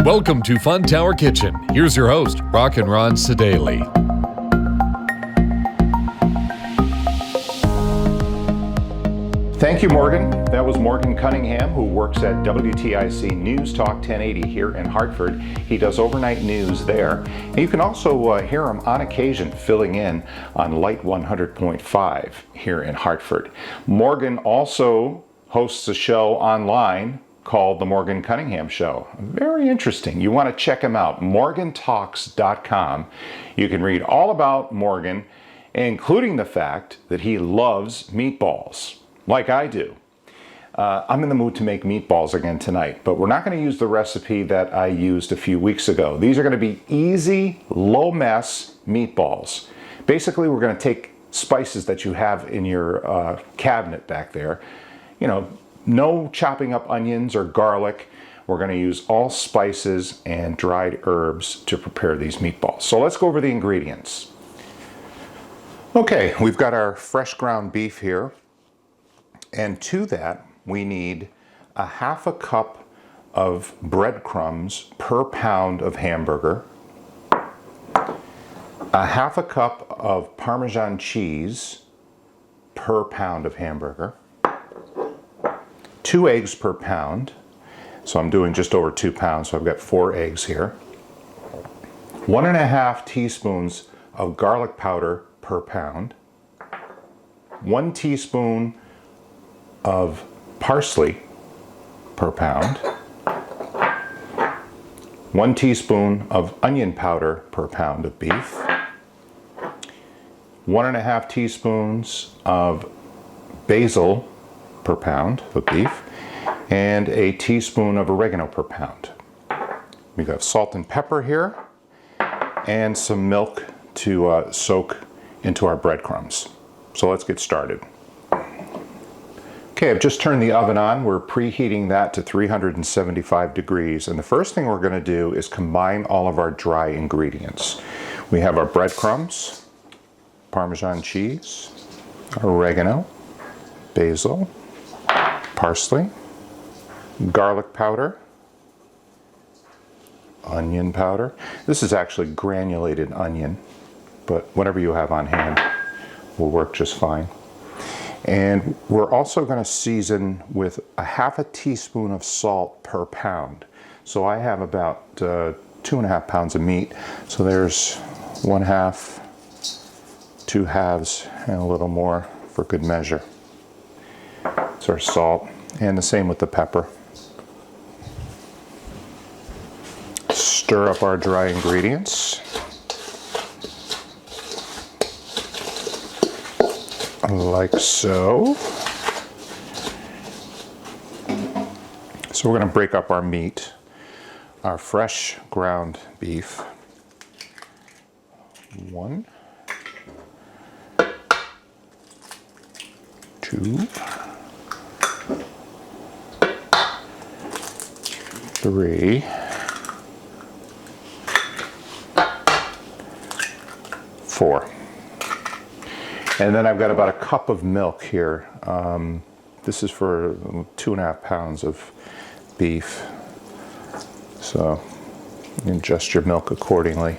Welcome to Fun Tower Kitchen. Here's your host, Rockin' Sedaille. Thank you, Morgan. That was Morgan Cunningham, who works at WTIC News Talk 1080 here in Hartford. He does overnight news there. And you can also hear him on occasion filling in on Light 100.5 here in Hartford. Morgan also hosts a show online called The Morgan Cunningham Show. Very interesting. You want to check him out, morgantalks.com. You can read all about Morgan, including the fact that he loves meatballs, like I do. I'm in the mood to make meatballs again tonight, but we're not going to use the recipe that I used a few weeks ago. These are going to be easy, low mess meatballs. Basically, we're going to take spices that you have in your cabinet back there. You know, no chopping up onions or garlic. We're going to use all spices and dried herbs to prepare these meatballs. So let's go over the ingredients. Okay, we've got our fresh ground beef here. And to that, we need a half a cup of breadcrumbs per pound of hamburger, a half a cup of Parmesan cheese per pound of hamburger, 2 eggs per pound. So I'm doing just over 2 pounds, so I've got 4 eggs here. 1.5 teaspoons of garlic powder per pound, 1 teaspoon of parsley per pound, 1 teaspoon of onion powder per pound of beef, 1.5 teaspoons of basil per pound of beef, and a teaspoon of oregano per pound. We've got salt and pepper here, and some milk to soak into our breadcrumbs. So let's get started. Okay, I've just turned the oven on. We're preheating that to 375 degrees. And the first thing we're going to do is combine all of our dry ingredients. We have our breadcrumbs, Parmesan cheese, oregano, basil, parsley, garlic powder, onion powder. This is actually granulated onion, but whatever you have on hand will work just fine. And we're also going to season with a half a teaspoon of salt per pound. So I have about 2.5 pounds of meat. So there's 1/2, 2 halves, and a little more for good measure. It's our salt, and the same with the pepper. Stir up our dry ingredients. Like so. So we're going to break up our meat, our fresh ground beef. 1, 2, 3, 4. And then I've got about a cup of milk here. This is for 2.5 pounds of beef. So you can adjust your milk accordingly.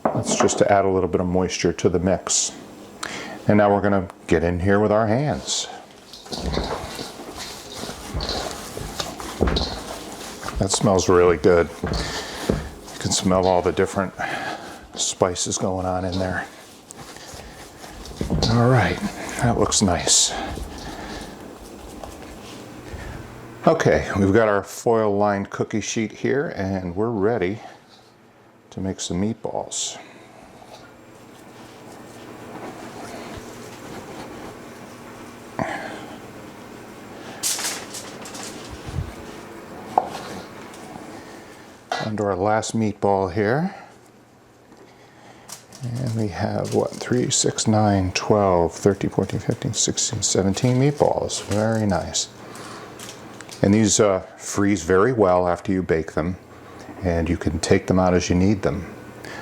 That's just to add a little bit of moisture to the mix. And now we're going to get in here with our hands. That smells really good. You can smell all the different spices going on in there. All right, that looks nice. Okay, we've got our foil-lined cookie sheet here, and we're ready to make some meatballs. Onto our last meatball here. And we have, 3, 6, 9, 12, 13, 14, 15, 16, 17 meatballs. Very nice. And these freeze very well after you bake them, and you can take them out as you need them.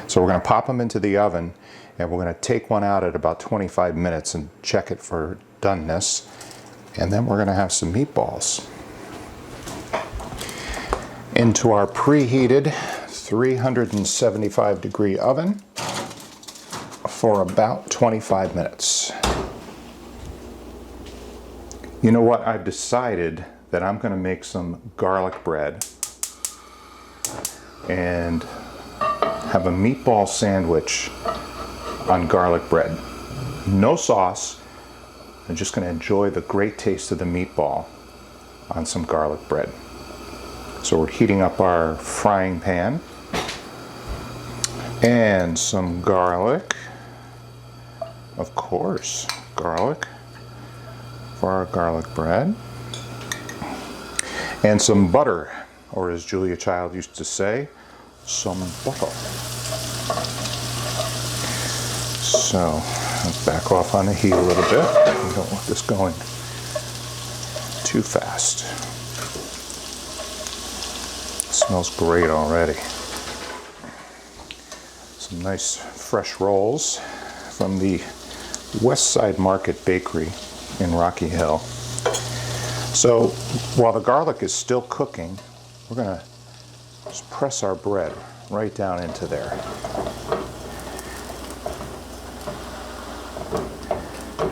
So we're going to pop them into the oven, and we're going to take one out at about 25 minutes and check it for doneness. And then we're going to have some meatballs. into our preheated 375 degree oven for about 25 minutes. You know what? I've decided that I'm going to make some garlic bread and have a meatball sandwich on garlic bread. No sauce. I'm just going to enjoy the great taste of the meatball on some garlic bread. So we're heating up our frying pan and some garlic. Of course, garlic for our garlic bread. And some butter, or as Julia Child used to say, some butter. So let's back off on the heat a little bit. We don't want this going too fast. It smells great already. Some nice fresh rolls from the West Side Market Bakery in Rocky Hill. So while the garlic is still cooking, we're going to just press our bread right down into there.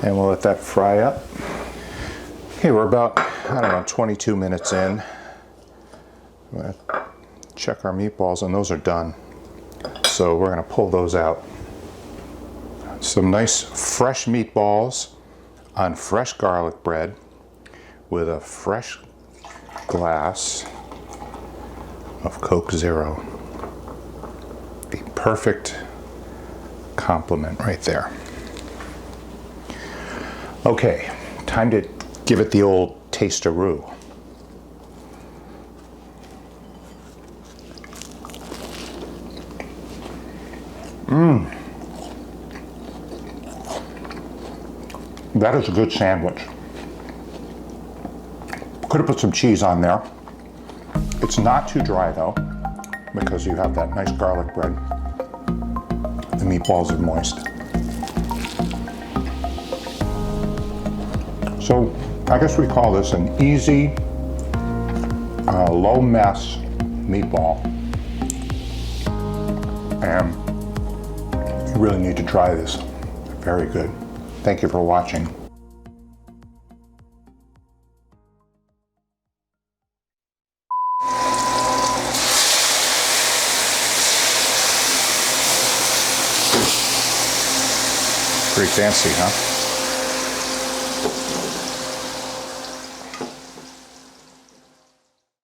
And we'll let that fry up. Okay, we're about, 22 minutes in. I'm going to check our meatballs, and those are done. So we're going to pull those out. Some nice fresh meatballs on fresh garlic bread with a fresh glass of Coke Zero. The perfect compliment right there. Okay, time to give it the old taste-a-roo. That is a good sandwich. Could have put some cheese on there. It's not too dry though, because you have that nice garlic bread. The meatballs are moist. So I guess we call this an easy, low mess meatball. And you really need to try this. Very good. Thank you for watching. Pretty fancy, huh?